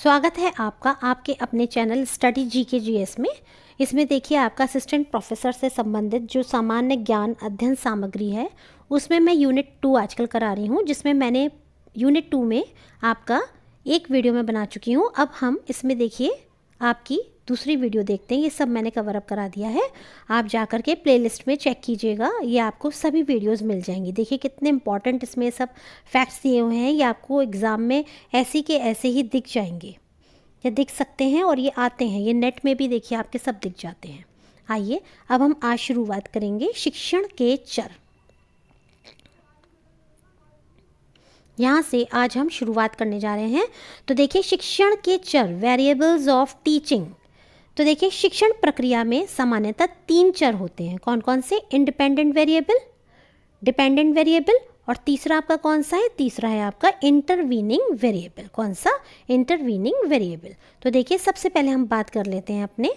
स्वागत है आपका आपके अपने चैनल स्टडी जीके जीएस में। इसमें देखिए आपका असिस्टेंट प्रोफेसर से संबंधित जो सामान्य ज्ञान अध्ययन सामग्री है उसमें मैं यूनिट 2 आजकल करा रही हूँ, जिसमें मैंने यूनिट 2 में आपका एक वीडियो में बना चुकी हूँ। अब हम इसमें देखिए आपकी दूसरी वीडियो देखते हैं। ये सब मैंने कवर अप करा दिया है, आप जाकर के प्लेलिस्ट में चेक कीजिएगा, ये आपको सभी वीडियोस मिल जाएंगी। देखिए कितने इंपॉर्टेंट इसमें सब फैक्ट्स दिए हुए हैं, ये आपको एग्ज़ाम में ऐसे के ऐसे ही दिख जाएंगे, ये दिख सकते हैं और ये आते हैं, ये नेट में भी देखिए आपके सब दिख जाते हैं। आइए अब हम आज शुरुआत करेंगे शिक्षण के चर। यहाँ से आज हम शुरुआत करने जा रहे हैं। तो देखिए शिक्षण के चर, वेरिएबल्स ऑफ टीचिंग। तो देखिए शिक्षण प्रक्रिया में सामान्यतः 3 चर होते हैं। कौन कौन से? इंडिपेंडेंट वेरिएबल, डिपेंडेंट वेरिएबल और तीसरा आपका कौन सा है? तीसरा है आपका इंटरवीनिंग वेरिएबल। कौन सा? Intervening variable. तो देखिए सबसे पहले हम बात कर लेते हैं अपने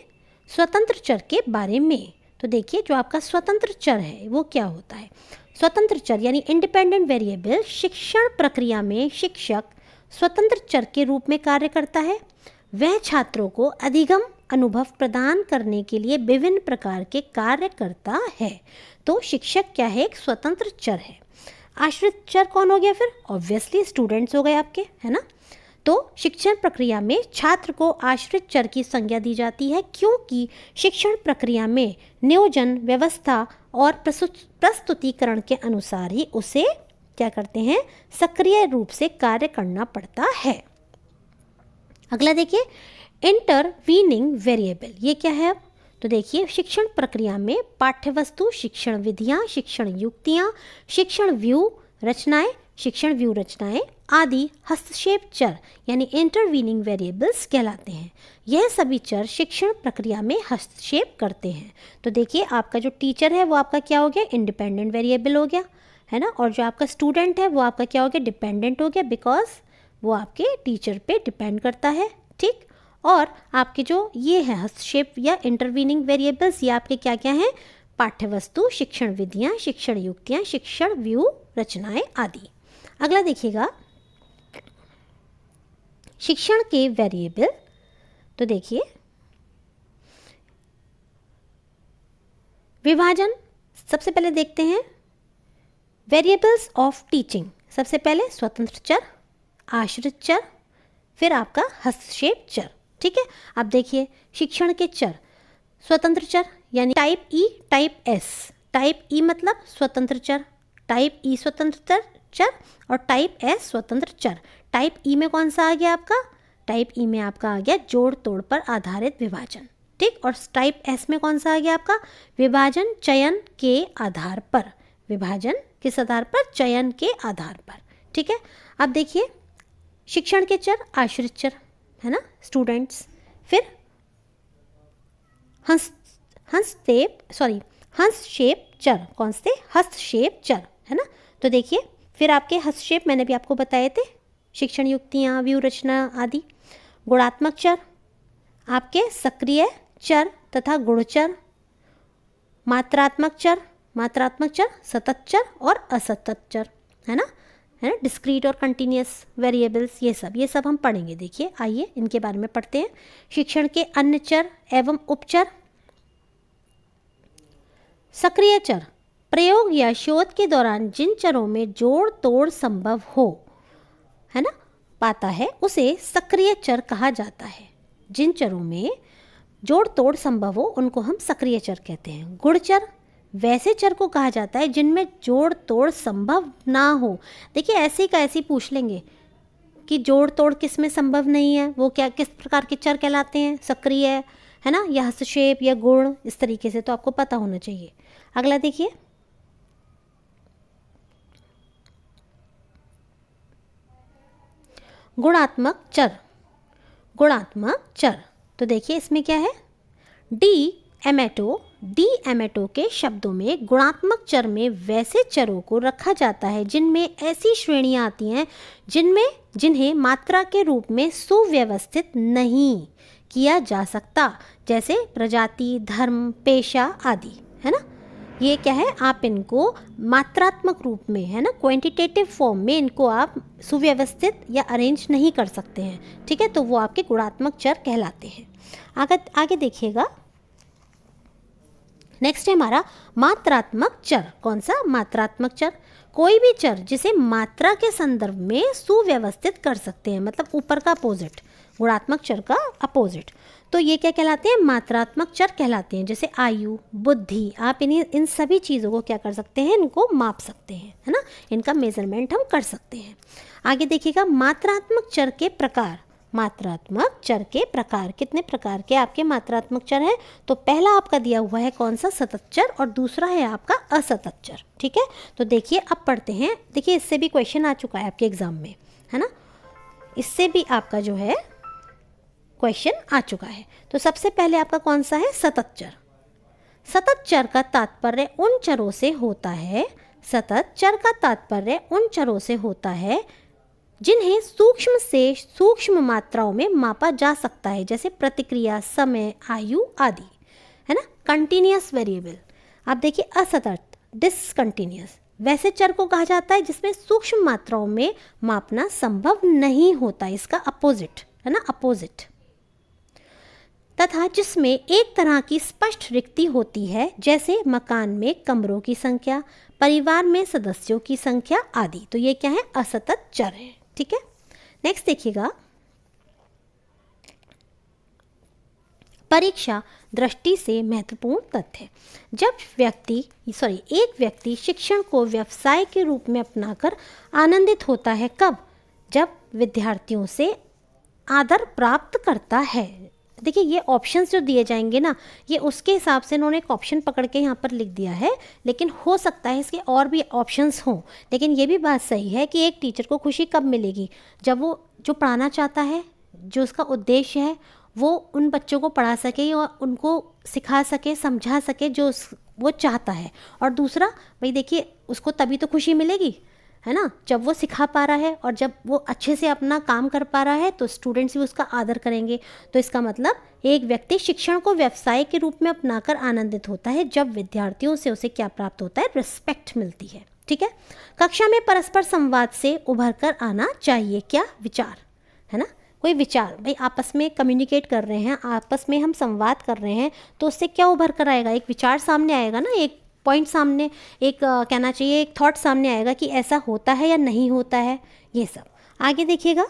स्वतंत्र चर के बारे में। तो देखिए जो आपका स्वतंत्र चर है वो क्या होता है? स्वतंत्र चर यानी इंडिपेंडेंट वेरिएबल शिक्षण प्रक्रिया में शिक्षक स्वतंत्र चर के रूप में कार्य करता है। वह छात्रों को अधिगम अनुभव प्रदान करने के लिए विभिन्न प्रकार के कार्य करता है। तो शिक्षक क्या है? एक स्वतंत्र चर है। आश्रित चर कौन हो गया फिर? ऑब्वियसली स्टूडेंट्स हो गए आपके, है ना। तो शिक्षण प्रक्रिया में छात्र को आश्रित चर की संज्ञा दी जाती है, क्योंकि शिक्षण प्रक्रिया में नियोजन, व्यवस्था और प्रस्तुतिकरण के अनुसार ही उसे क्या करते हैं? सक्रिय रूप से कार्य करना पड़ता है। अगला देखिए इंटरवीनिंग वेरिएबल, ये क्या है? अब तो देखिए शिक्षण प्रक्रिया में पाठ्यवस्तु, शिक्षण विधियाँ, शिक्षण युक्तियाँ, शिक्षण व्यू रचनाएं आदि हस्तक्षेप चर यानी इंटरवीनिंग वेरिएबल्स कहलाते हैं। यह सभी चर शिक्षण प्रक्रिया में हस्तक्षेप करते हैं। तो देखिए आपका जो टीचर है वो आपका क्या हो गया? इंडिपेंडेंट वेरिएबल हो गया, है ना। और जो आपका स्टूडेंट है वो आपका क्या हो गया? डिपेंडेंट हो गया, बिकॉज वो आपके टीचर पे डिपेंड करता है, ठीक। और आपके जो ये है हस्तक्षेप या इंटरवीनिंग वेरिएबल्स, ये आपके क्या क्या हैं? पाठ्यवस्तु, शिक्षण विधियाँ, शिक्षण युक्तियाँ, शिक्षण व्यू रचनाएं आदि। अगला देखिएगा शिक्षण के वेरिएबल। तो देखिए विभाजन, सबसे पहले देखते हैं वेरिएबल्स ऑफ टीचिंग। सबसे पहले स्वतंत्र चर, आश्रित चर, फिर आपका हस्तक्षेप चर, ठीक है। अब देखिए शिक्षण के चर, स्वतंत्र चर यानी टाइप ई, टाइप एस। टाइप ई मतलब स्वतंत्र चर, टाइप ई स्वतंत्र चर और टाइप एस स्वतंत्र चर। टाइप ई में कौन सा आ गया आपका? टाइप ई में आपका आ गया जोड़ तोड़ पर आधारित विभाजन, ठीक। और टाइप एस में कौन सा आ गया आपका? विभाजन चयन के आधार पर। विभाजन किस आधार पर? चयन के आधार पर, ठीक है। अब देखिए शिक्षण के चर, आश्रित चर, है ना, स्टूडेंट्स। फिर हस्तक्षेप चर, कौन से? हस्तक्षेप चर, है ना। तो देखिए फिर आपके हस्तक्षेप मैंने भी आपको बताए थे, शिक्षण युक्तियाँ, व्यू रचना आदि। गुणात्मक चर आपके सक्रिय चर तथा गुणचर। मात्रात्मक चर, सतत चर और असतत चर, है ना, डिस्क्रीट और कंटिन्यूस वेरिएबल्स, ये सब हम पढ़ेंगे। देखिए आइए इनके बारे में पढ़ते हैं। शिक्षण के अन्य चर एवं उपचर। सक्रिय चर, प्रयोग या शोध के दौरान जिन चरों में जोड़ तोड़ संभव हो, है ना, पाता है, उसे सक्रिय चर कहा जाता है। जिन चरों में जोड़ तोड़ संभव हो उनको हम सक्रिय चर कहते हैं। गुणचर, वैसे चर को कहा जाता है जिनमें जोड़ तोड़ संभव ना हो। देखिए ऐसे का ऐसे पूछ लेंगे कि जोड़ तोड़ किस में संभव नहीं है, वो क्या किस प्रकार के चर कहलाते हैं? सक्रिय, है ना, या हस्तक्षेप या गुण, इस तरीके से तो आपको पता होना चाहिए। अगला देखिए गुणात्मक चर। तो देखिए इसमें क्या है? डी एमेटो के शब्दों में गुणात्मक चर में वैसे चरों को रखा जाता है जिनमें ऐसी श्रेणियां आती हैं जिन्हें मात्रा के रूप में सुव्यवस्थित नहीं किया जा सकता, जैसे प्रजाति, धर्म, पेशा आदि, है ना। ये क्या है, आप इनको मात्रात्मक रूप में, है ना, क्वांटिटेटिव फॉर्म में इनको आप सुव्यवस्थित या अरेंज नहीं कर सकते हैं, ठीक है, तो वो आपके गुणात्मक चर कहलाते हैं। आगे आगे देखिएगा, नेक्स्ट है हमारा मात्रात्मक चर। कौन सा? मात्रात्मक चर। कोई भी चर जिसे मात्रा के संदर्भ में सुव्यवस्थित कर सकते हैं, मतलब ऊपर का अपोजिट, गुणात्मक चर का अपोजिट, तो ये क्या कहलाते हैं? मात्रात्मक चर कहलाते हैं। जैसे आयु, बुद्धि, आप इन सभी चीज़ों को क्या कर सकते हैं? इनको माप सकते हैं, है ना, इनका मेजरमेंट हम कर सकते हैं। आगे देखिएगा, मात्रात्मक चर के प्रकार। मात्रात्मक चर के प्रकार, कितने प्रकार के आपके मात्रात्मक चर हैं? तो पहला आपका दिया हुआ है कौन सा? सतत चर, और दूसरा है आपका असतत चर, ठीक है। तो देखिए अब पढ़ते हैं, देखिए इससे भी क्वेश्चन आ चुका है आपके एग्जाम में, है ना, इससे भी आपका जो है क्वेश्चन आ चुका है। तो सबसे पहले आपका कौन सा है? सतत चर। सतत चर का तात्पर्य उन चरों से होता है, सतत चर का तात्पर्य उन चरों से होता है जिन्हें सूक्ष्म से सूक्ष्म मात्राओं में मापा जा सकता है, जैसे प्रतिक्रिया, समय, आयु आदि, है ना। कंटिन्यूअस वेरिएबल, आप देखिए असतत, डिसकंटिन्यूअस, वैसे चर को कहा जाता है जिसमें सूक्ष्म मात्राओं में मापना संभव नहीं होता, इसका अपोजिट, है ना, अपोजिट, तथा जिसमें एक तरह की स्पष्ट रिक्ति होती है, जैसे मकान में कमरों की संख्या, परिवार में सदस्यों की संख्या आदि। तो ये क्या है? असतत चर है, ठीक है। नेक्स्ट देखिएगा, परीक्षा दृष्टि से महत्वपूर्ण तथ्य। जब एक व्यक्ति शिक्षण को व्यवसाय के रूप में अपनाकर आनंदित होता है, कब? जब विद्यार्थियों से आदर प्राप्त करता है। देखिए ये ऑप्शंस जो दिए जाएंगे ना, ये उसके हिसाब से इन्होंने एक ऑप्शन पकड़ के यहाँ पर लिख दिया है, लेकिन हो सकता है इसके और भी ऑप्शंस हों। लेकिन ये भी बात सही है कि एक टीचर को खुशी कब मिलेगी? जब वो जो पढ़ाना चाहता है, जो उसका उद्देश्य है, वो उन बच्चों को पढ़ा सके और उनको सिखा सके, समझा सके जो वो चाहता है। और दूसरा, भाई देखिए उसको तभी तो खुशी मिलेगी, है ना, जब वो सिखा पा रहा है और जब वो अच्छे से अपना काम कर पा रहा है, तो स्टूडेंट्स भी उसका आदर करेंगे। तो इसका मतलब एक व्यक्ति शिक्षण को व्यवसाय के रूप में अपनाकर आनंदित होता है जब विद्यार्थियों से उसे क्या प्राप्त होता है? रिस्पेक्ट मिलती है, ठीक है। कक्षा में परस्पर संवाद से उभर कर आना चाहिए क्या? विचार, है ना, कोई विचार, भाई आपस में कम्युनिकेट कर रहे हैं, आपस में हम संवाद कर रहे हैं, तो उससे क्या उभर कर आएगा? एक विचार सामने आएगा ना, एक पॉइंट सामने, एक कहना चाहिए एक थॉट सामने आएगा कि ऐसा होता है या नहीं होता है, ये सब। आगे देखिएगा,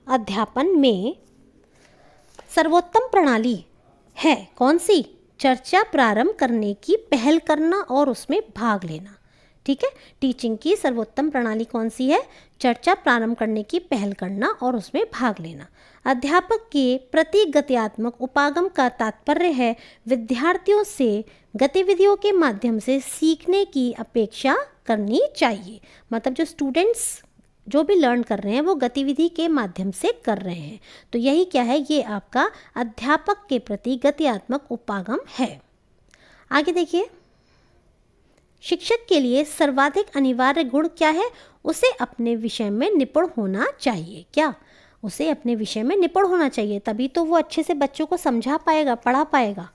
अध्यापन में सर्वोत्तम प्रणाली है कौन सी? चर्चा प्रारंभ करने की पहल करना और उसमें भाग लेना, ठीक है। टीचिंग की सर्वोत्तम प्रणाली कौन सी है? चर्चा प्रारंभ करने की पहल करना और उसमें भाग लेना। अध्यापक के प्रति गत्यात्मक उपागम का तात्पर्य है विद्यार्थियों से गतिविधियों के माध्यम से सीखने की अपेक्षा करनी चाहिए। मतलब जो स्टूडेंट्स जो भी लर्न कर रहे हैं वो गतिविधि के माध्यम से कर रहे हैं। तो यही क्या है? ये आपका अध्यापक के प्रति गत्यात्मक उपागम है। आगे देखिए, शिक्षक के लिए सर्वाधिक अनिवार्य गुण क्या है? उसे अपने विषय में निपुण होना चाहिए। क्या? उसे अपने विषय में निपुण होना चाहिए, तभी तो वो अच्छे से बच्चों को समझा पाएगा, पढ़ा पाएगा।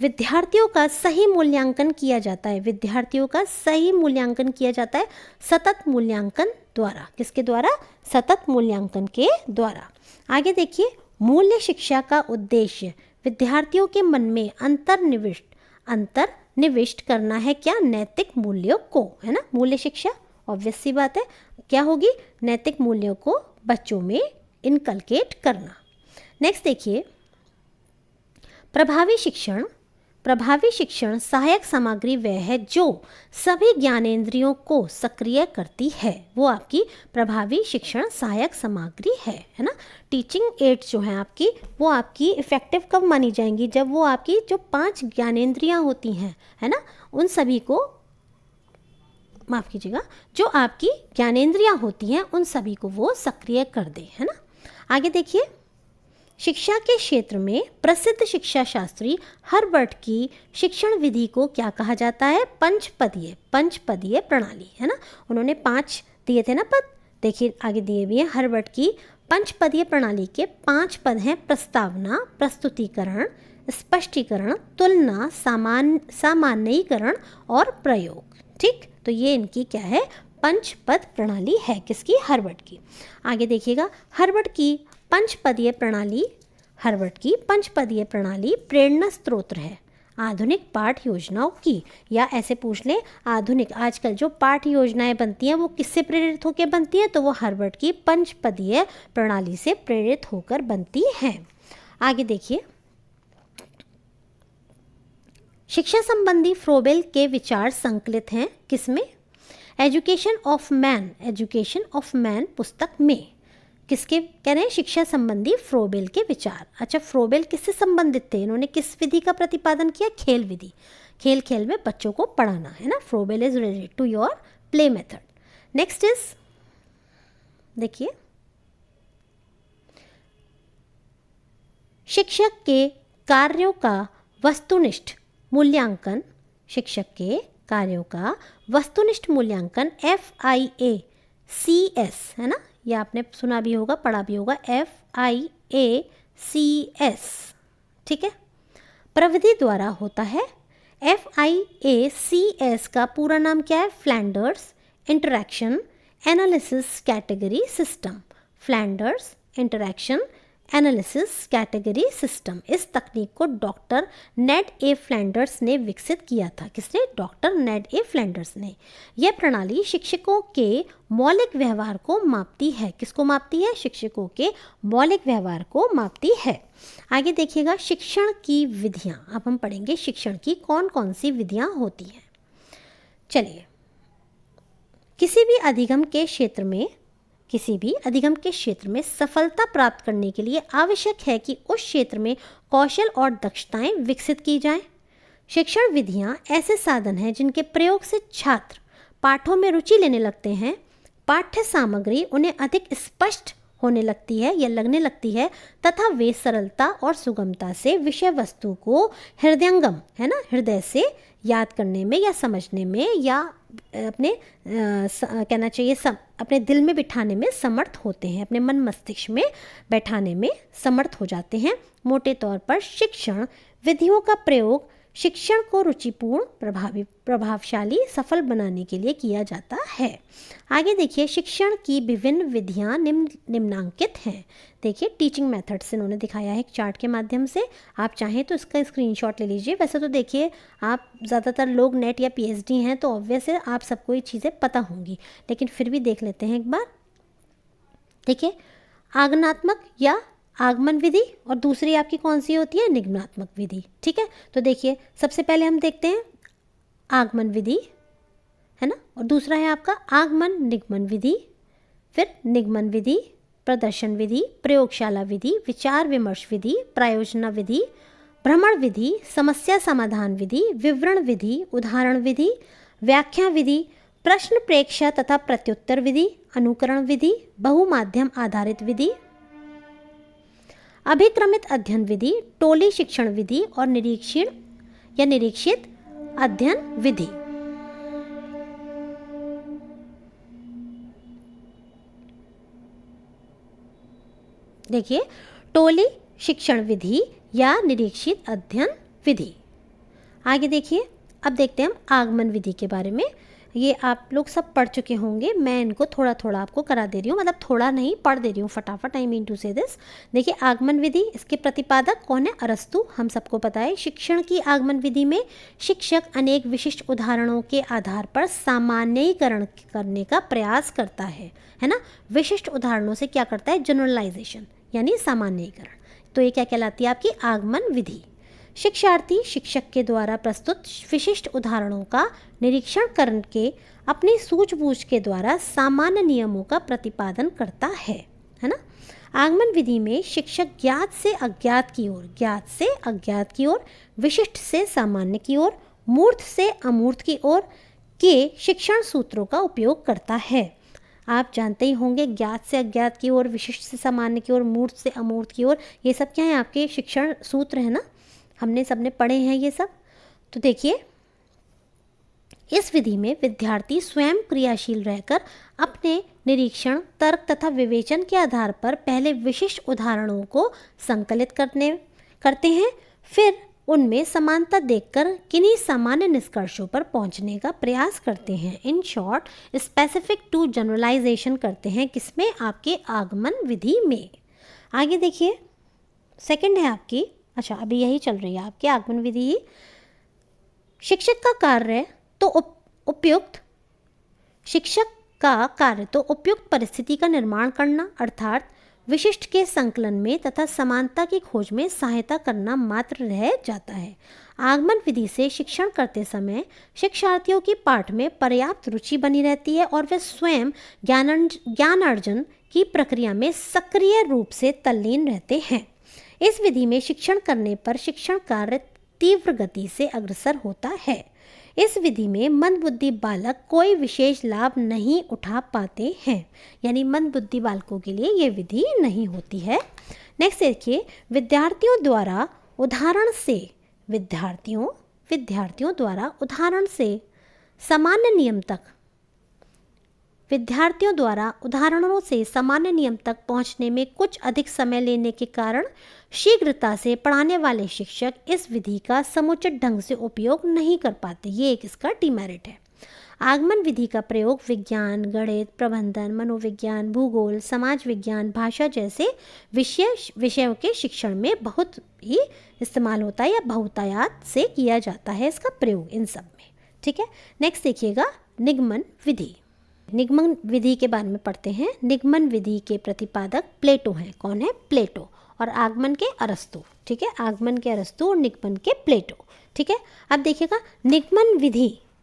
विद्यार्थियों का सही मूल्यांकन किया जाता है, विद्यार्थियों का सही मूल्यांकन किया जाता है सतत मूल्यांकन द्वारा। किसके द्वारा? सतत मूल्यांकन के द्वारा। आगे देखिए, मूल्य शिक्षा का उद्देश्य विद्यार्थियों के मन में अंतर्निविष्ट करना है क्या? नैतिक मूल्यों को, है ना। मूल्य शिक्षा ऑब्वियस सी बात है, क्या होगी? नैतिक मूल्यों को बच्चों में इनकलकेट करना। नेक्स्ट देखिए, प्रभावी शिक्षण सहायक सामग्री वह है जो सभी ज्ञानेंद्रियों को सक्रिय करती है। वो आपकी प्रभावी शिक्षण सहायक सामग्री है ना। टीचिंग एड्स जो हैं आपकी, वो आपकी इफ़ेक्टिव कब मानी जाएंगी? जब वो आपकी जो 5 ज्ञानेंद्रियां होती हैं, है ना, उन सभी को, माफ़ कीजिएगा, जो आपकी ज्ञानेंद्रियां होती हैं उन सभी को वो सक्रिय कर दे, है ना। आगे देखिए, शिक्षा के क्षेत्र में प्रसिद्ध शिक्षा शास्त्री हर्बर्ट की शिक्षण विधि को क्या कहा जाता है? पंचपदीय प्रणाली, है ना। उन्होंने 5 दिए थे ना पद, देखिए आगे दिए भी हैं। हर्बर्ट की पंचपदीय प्रणाली के 5 पद हैं: प्रस्तावना, प्रस्तुतिकरण, स्पष्टीकरण, तुलना, सामान्यीकरण और प्रयोग। ठीक, तो ये इनकी क्या है, पंचपद प्रणाली है, किसकी, हर्बर्ट की। आगे देखिएगा, हर्बर्ट की पंचपदीय प्रणाली प्रेरणा स्रोत है आधुनिक पाठ योजनाओं की। या ऐसे पूछ लें, आधुनिक आजकल जो पाठ योजनाएं बनती हैं वो किससे प्रेरित होकर बनती हैं, तो वो हर्बर्ट की पंचपदीय प्रणाली से प्रेरित होकर बनती हैं। आगे देखिए, शिक्षा संबंधी फ्रोबेल के विचार संकलित हैं किसमें, एजुकेशन ऑफ मैन पुस्तक में। किसके कह रहे हैं, शिक्षा संबंधी फ्रोबेल के विचार। अच्छा, फ्रोबेल किससे संबंधित थे, इन्होंने किस विधि का प्रतिपादन किया, खेल विधि। खेल खेल में बच्चों को पढ़ाना है ना, Froebel is related to your play method. Next is, देखिए, शिक्षक के कार्यों का वस्तुनिष्ठ मूल्यांकन, FIACS है ना, ये आपने सुना भी होगा, पढ़ा भी होगा, FIACS, ठीक है, प्रविधि द्वारा होता है। FIACS का पूरा नाम क्या है, Flanders interaction analysis category system. Flanders interaction analysis category system. इस तकनीक को डॉक्टर नेड ए फ्लैंडर्स ने विकसित किया था। किसने, डॉक्टर नेड ए फ्लैंडर्स ने। यह प्रणाली शिक्षकों के मौलिक व्यवहार को मापती है। किसको मापती है, शिक्षकों के मौलिक व्यवहार को मापती है। आगे देखिएगा, शिक्षण की विधियां। अब हम पढ़ेंगे शिक्षण की कौन कौन सी विधियां होती हैं। चलिए, किसी भी अधिगम के क्षेत्र में सफलता प्राप्त करने के लिए आवश्यक है कि उस क्षेत्र में कौशल और दक्षताएं विकसित की जाएं। शिक्षण विधियां ऐसे साधन हैं जिनके प्रयोग से छात्र पाठों में रुचि लेने लगते हैं, पाठ्य सामग्री उन्हें अधिक स्पष्ट होने लगती है या लगने लगती है तथा वे सरलता और सुगमता से विषय वस्तु को हृदय से याद करने में या समझने में या अपने कहना चाहिए अपने दिल में बिठाने में समर्थ होते हैं, अपने मन मस्तिष्क में बैठाने में समर्थ हो जाते हैं। मोटे तौर पर शिक्षण विधियों का प्रयोग शिक्षण को रुचिपूर्ण, प्रभावशाली, सफल बनाने के लिए किया जाता है। आगे देखिए, शिक्षण की विभिन्न विधियां निम्नांकित हैं। देखिए, टीचिंग मेथड्स इन्होंने दिखाया है एक चार्ट के माध्यम से। आप चाहें तो इसका स्क्रीनशॉट ले लीजिए। वैसे तो देखिए, आप ज़्यादातर लोग नेट या PhD हैं तो ऑब्वियस है आप सबको ये चीज़ें पता होंगी, लेकिन फिर भी देख लेते हैं एक बार। देखिए, आगमनात्मक या आगमन विधि और दूसरी आपकी कौन सी होती है, निगमनात्मक विधि। ठीक है, तो देखिए, सबसे पहले हम देखते हैं आगमन विधि, है ना, और दूसरा है आपका आगमन निगमन विधि, फिर निगमन विधि, प्रदर्शन विधि, प्रयोगशाला विधि, विचार विमर्श विधि, प्रायोजना विधि, भ्रमण विधि, समस्या समाधान विधि, विवरण विधि, उदाहरण विधि, व्याख्या विधि, प्रश्न प्रेक्षा तथा प्रत्युत्तर विधि, अनुकरण विधि, बहुमाध्यम आधारित विधि, अभिक्रमित अध्ययन विधि, टोली शिक्षण विधि और निरीक्षित अध्ययन विधि। देखिए, टोली शिक्षण विधि या निरीक्षित अध्ययन विधि। आगे देखिए, अब देखते हैं हम आगमन विधि के बारे में। ये आप लोग सब पढ़ चुके होंगे, मैं इनको थोड़ा थोड़ा आपको करा दे रही हूँ, मतलब थोड़ा नहीं, पढ़ दे रही हूँ फटाफट। आई मीन टू से दिस। देखिए, आगमन विधि, इसके प्रतिपादक कौन है, अरस्तु, हम सबको पता है। शिक्षण की आगमन विधि में शिक्षक अनेक विशिष्ट उदाहरणों के आधार पर सामान्यीकरण करने का प्रयास करता है ना। विशिष्ट उदाहरणों से क्या करता है, जनरलाइजेशन यानी सामान्यीकरण। तो ये क्या कहलाती है, आपकी आगमन विधि। शिक्षार्थी शिक्षक के द्वारा प्रस्तुत विशिष्ट उदाहरणों का निरीक्षण करके अपनी सूझबूझ के द्वारा सामान्य नियमों का प्रतिपादन करता है ना। आगमन विधि में शिक्षक ज्ञात से अज्ञात की ओर, विशिष्ट से सामान्य की ओर, मूर्त से अमूर्त की ओर के शिक्षण सूत्रों का उपयोग करता है। आप जानते ही होंगे, ज्ञात से अज्ञात की ओर, विशिष्ट से सामान्य की ओर, मूर्त से अमूर्त की ओर, ये सब क्या है, आपके शिक्षण सूत्र है ना, हमने सबने पढ़े हैं ये सब। तो देखिए, इस विधि में विद्यार्थी स्वयं क्रियाशील रहकर अपने निरीक्षण, तर्क तथा विवेचन के आधार पर पहले विशिष्ट उदाहरणों को संकलित करते हैं, फिर उनमें समानता देखकर किन्हीं सामान्य निष्कर्षों पर पहुंचने का प्रयास करते हैं। In short specific to generalization करते हैं, किसमें? आपके आगमन विधि में। आगे देखिए, सेकंड है आपकी, अच्छा अभी यही चल रही है आपकी आगमन विधि। शिक्षक का कार्य तो उपयुक्त शिक्षक का कार्य तो उपयुक्त परिस्थिति का निर्माण करना अर्थात विशिष्ट के संकलन में तथा समानता की खोज में सहायता करना मात्र रह जाता है। आगमन विधि से शिक्षण करते समय शिक्षार्थियों की पाठ में पर्याप्त रुचि बनी रहती है और वे स्वयं ज्ञानार्जन की प्रक्रिया में सक्रिय रूप से तल्लीन रहते हैं। इस विधि में शिक्षण करने पर शिक्षण कार्य तीव्र गति से अग्रसर होता है। इस विधि में मंदबुद्धि बालक कोई विशेष लाभ नहीं उठा पाते हैं, यानी मंदबुद्धि बालकों के लिए ये विधि नहीं होती है। नेक्स्ट देखिए, विद्यार्थियों द्वारा उदाहरण से सामान्य नियम तक विद्यार्थियों द्वारा उदाहरणों से सामान्य नियम तक पहुंचने में कुछ अधिक समय लेने के कारण शीघ्रता से पढ़ाने वाले शिक्षक इस विधि का समुचित ढंग से उपयोग नहीं कर पाते। ये एक इसका डिमेरिट है। आगमन विधि का प्रयोग विज्ञान, गणित, प्रबंधन, मनोविज्ञान, भूगोल, समाज विज्ञान, भाषा जैसे विषयों के शिक्षण में बहुत ही इस्तेमाल होता है या बहुतायत से किया जाता है इसका प्रयोग इन सब में। ठीक है, नेक्स्ट देखिएगा निगमन विधि। निगमन विधि के बारे में पढ़ते हैं। निगमन विधि के प्रतिपादक प्लेटो हैं। कौन है? प्लेटो। और आगमन के अरस्तु। ठीक है, आगमन के अरस्तु और निगमन के प्लेटो। ठीक है, अब देखिएगा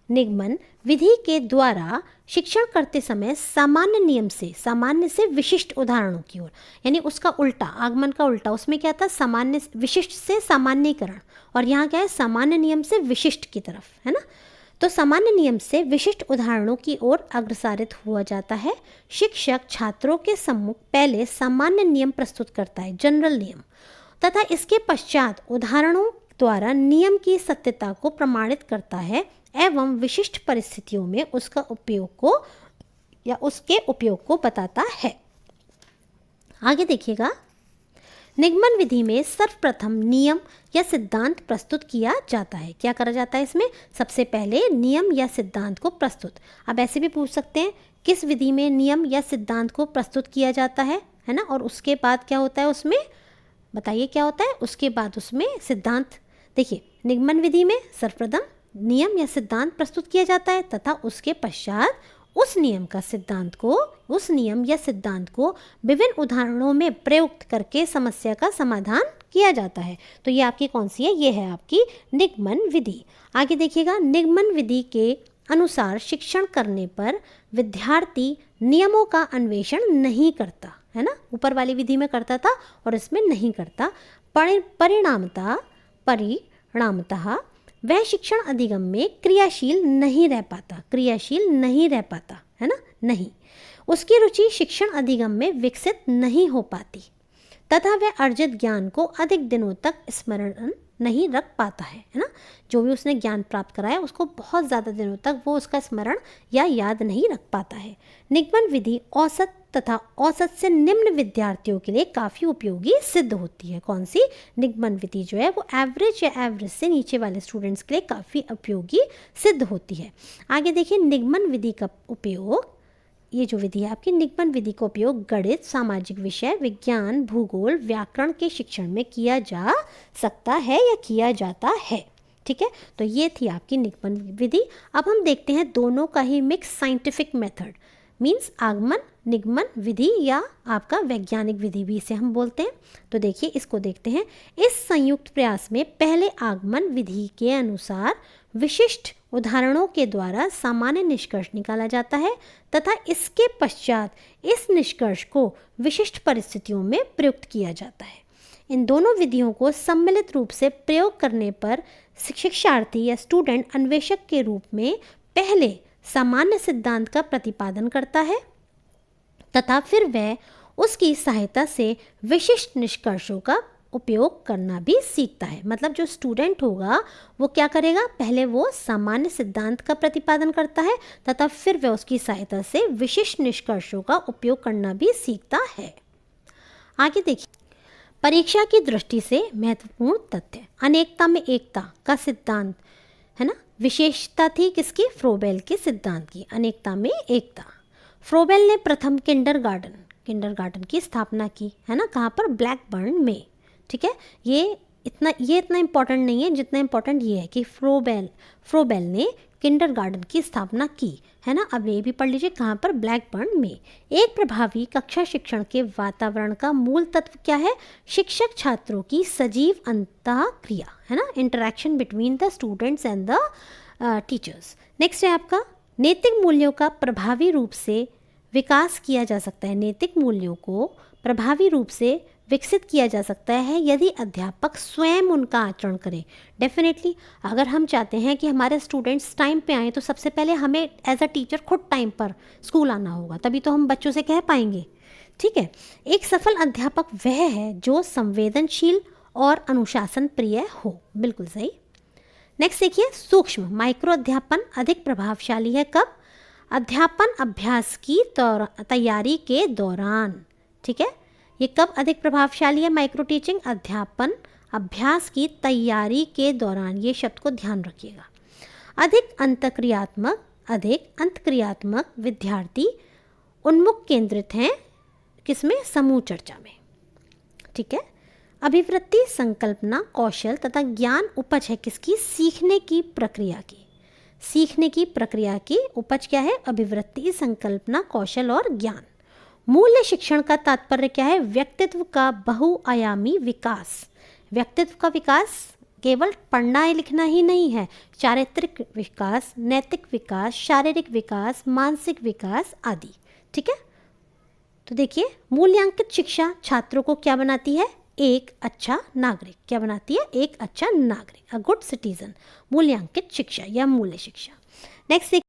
निगमन विधि के द्वारा शिक्षण करते समय सामान्य से विशिष्ट उदाहरणों की ओर, यानी उसका उल्टा, आगमन का उल्टा, उसमें क्या था? विशिष्ट से सामान्यीकरण, और यहाँ क्या है? सामान्य नियम से विशिष्ट की तरफ, है ना। तो सामान्य नियम से विशिष्ट उदाहरणों की ओर अग्रसारित हुआ जाता है। शिक्षक छात्रों के सम्मुख पहले सामान्य नियम प्रस्तुत करता है, जनरल नियम, तथा इसके पश्चात उदाहरणों द्वारा नियम की सत्यता को प्रमाणित करता है एवं विशिष्ट परिस्थितियों में उसके उपयोग को बताता है। आगे देखिएगा, निगमन विधि में सर्वप्रथम नियम या सिद्धांत प्रस्तुत किया जाता है। क्या करा जाता है इसमें? सबसे पहले नियम या सिद्धांत को प्रस्तुत। अब ऐसे भी पूछ सकते हैं किस विधि में नियम या सिद्धांत को प्रस्तुत किया जाता है ना, और उसके बाद क्या होता है उसमें, बताइए क्या होता है उसके बाद उसमें सिद्धांत। देखिए, निगमन विधि में सर्वप्रथम नियम या सिद्धांत प्रस्तुत किया जाता है तथा उसके पश्चात उस नियम या सिद्धांत को विभिन्न उदाहरणों में प्रयुक्त करके समस्या का समाधान किया जाता है। तो ये आपकी कौन सी है? ये है आपकी निगमन विधि। आगे देखिएगा, निगमन विधि के अनुसार शिक्षण करने पर विद्यार्थी नियमों का अन्वेषण नहीं करता, है ना। ऊपर वाली विधि में करता था और इसमें नहीं करता। परिणामतः वह शिक्षण अधिगम में क्रियाशील नहीं रह पाता, है ना, नहीं। उसकी रुचि शिक्षण अधिगम में विकसित नहीं हो पाती तथा वह अर्जित ज्ञान को अधिक दिनों तक स्मरण नहीं रख पाता है ना। जो भी उसने ज्ञान प्राप्त कराया उसको बहुत ज़्यादा दिनों तक वो उसका स्मरण या याद नहीं रख पाता है। निगमन विधि औसत तथा औसत से निम्न विद्यार्थियों के लिए काफ़ी उपयोगी सिद्ध होती है। कौन सी? निगमन विधि जो है वो एवरेज या एवरेज से नीचे वाले स्टूडेंट्स के लिए काफ़ी उपयोगी सिद्ध होती है। आगे देखिए, निगमन विधि का उपयोग, ये जो विधि है आपकी, निगमन विधि का उपयोग गणित, सामाजिक विषय, विज्ञान, भूगोल, व्याकरण के शिक्षण में किया जा सकता है या किया जाता है। ठीक है, तो ये थी आपकी निगमन विधि। अब हम देखते हैं दोनों का ही मिक्स साइंटिफिक मेथड, मीन्स आगमन निगमन विधि या आपका वैज्ञानिक विधि भी इसे हम बोलते हैं। तो देखिए इसको देखते हैं। इस संयुक्त प्रयास में पहले आगमन विधि के अनुसार विशिष्ट उदाहरणों के द्वारा सामान्य निष्कर्ष निकाला जाता है तथा इसके पश्चात इस निष्कर्ष को विशिष्ट परिस्थितियों में प्रयुक्त किया जाता है। इन दोनों विधियों को सम्मिलित रूप से प्रयोग करने पर शिक्षार्थी या स्टूडेंट अन्वेषक के रूप में पहले सामान्य सिद्धांत का प्रतिपादन करता है तथा फिर वह उसकी सहायता से विशिष्ट निष्कर्षों का उपयोग करना भी सीखता है। मतलब जो स्टूडेंट होगा वो क्या करेगा, पहले वो सामान्य सिद्धांत का प्रतिपादन करता है तथा फिर वह उसकी सहायता से विशिष्ट निष्कर्षों का उपयोग करना भी सीखता है। आगे देखिए, परीक्षा की दृष्टि से महत्वपूर्ण तथ्य, अनेकता में एकता का सिद्धांत, है ना। विशेषता थी किसकी? फ्रोबेल के सिद्धांत की, अनेकता में एकता। फ्रोबेल ने प्रथम किंडरगार्टन की स्थापना की, है ना, कहाँ पर? ब्लैकबर्न में। ठीक है, ये इतना इम्पोर्टेंट नहीं है जितना इम्पोर्टेंट ये है कि फ्रोबेल ने किंडरगार्टन की स्थापना की, है ना। अब ये भी पढ़ लीजिए, कहाँ पर? ब्लैकबर्न में। एक प्रभावी कक्षा शिक्षण के वातावरण का मूल तत्व क्या है? शिक्षक छात्रों की सजीव अंतःक्रिया, है ना, interaction between the students and the teachers. Next है आपका, नैतिक मूल्यों का प्रभावी रूप से विकास किया जा सकता है। नैतिक मूल्यों को प्रभावी रूप से विकसित किया जा सकता है यदि अध्यापक स्वयं उनका आचरण करें। डेफिनेटली अगर हम चाहते हैं कि हमारे स्टूडेंट्स टाइम पे आएँ तो सबसे पहले हमें एज अ टीचर खुद टाइम पर स्कूल आना होगा, तभी तो हम बच्चों से कह पाएंगे। ठीक है, एक सफल अध्यापक वह है जो संवेदनशील और अनुशासन प्रिय हो। बिल्कुल सही। नेक्स्ट देखिए, सूक्ष्म माइक्रो अध्यापन अधिक प्रभावशाली है कब? अध्यापन अभ्यास की तैयारी के दौरान। ठीक है, ये कब अधिक प्रभावशाली है? माइक्रो टीचिंग अध्यापन अभ्यास की तैयारी के दौरान। ये शब्द को ध्यान रखिएगा। अधिक अंतक्रियात्मक विद्यार्थी उन्मुख केंद्रित हैं किसमें? समूह चर्चा में। ठीक है, अभिवृत्ति संकल्पना कौशल तथा ज्ञान उपज है किसकी? सीखने की प्रक्रिया की। सीखने की प्रक्रिया की उपज क्या है? अभिवृत्ति संकल्पना कौशल और ज्ञान। मूल्य शिक्षण का तात्पर्य क्या है? व्यक्तित्व का बहुआयामी विकास। व्यक्तित्व का विकास केवल पढ़ना लिखना ही नहीं है, चारित्रिक विकास, नैतिक विकास, शारीरिक विकास, मानसिक विकास आदि। ठीक है, तो देखिए, मूल्यांकित शिक्षा छात्रों को क्या बनाती है? एक अच्छा नागरिक। क्या बनाती है? एक अच्छा नागरिक, अ गुड सिटीजन। मूल्यांकित शिक्षा या मूल्य शिक्षा। नेक्स्ट देखिए,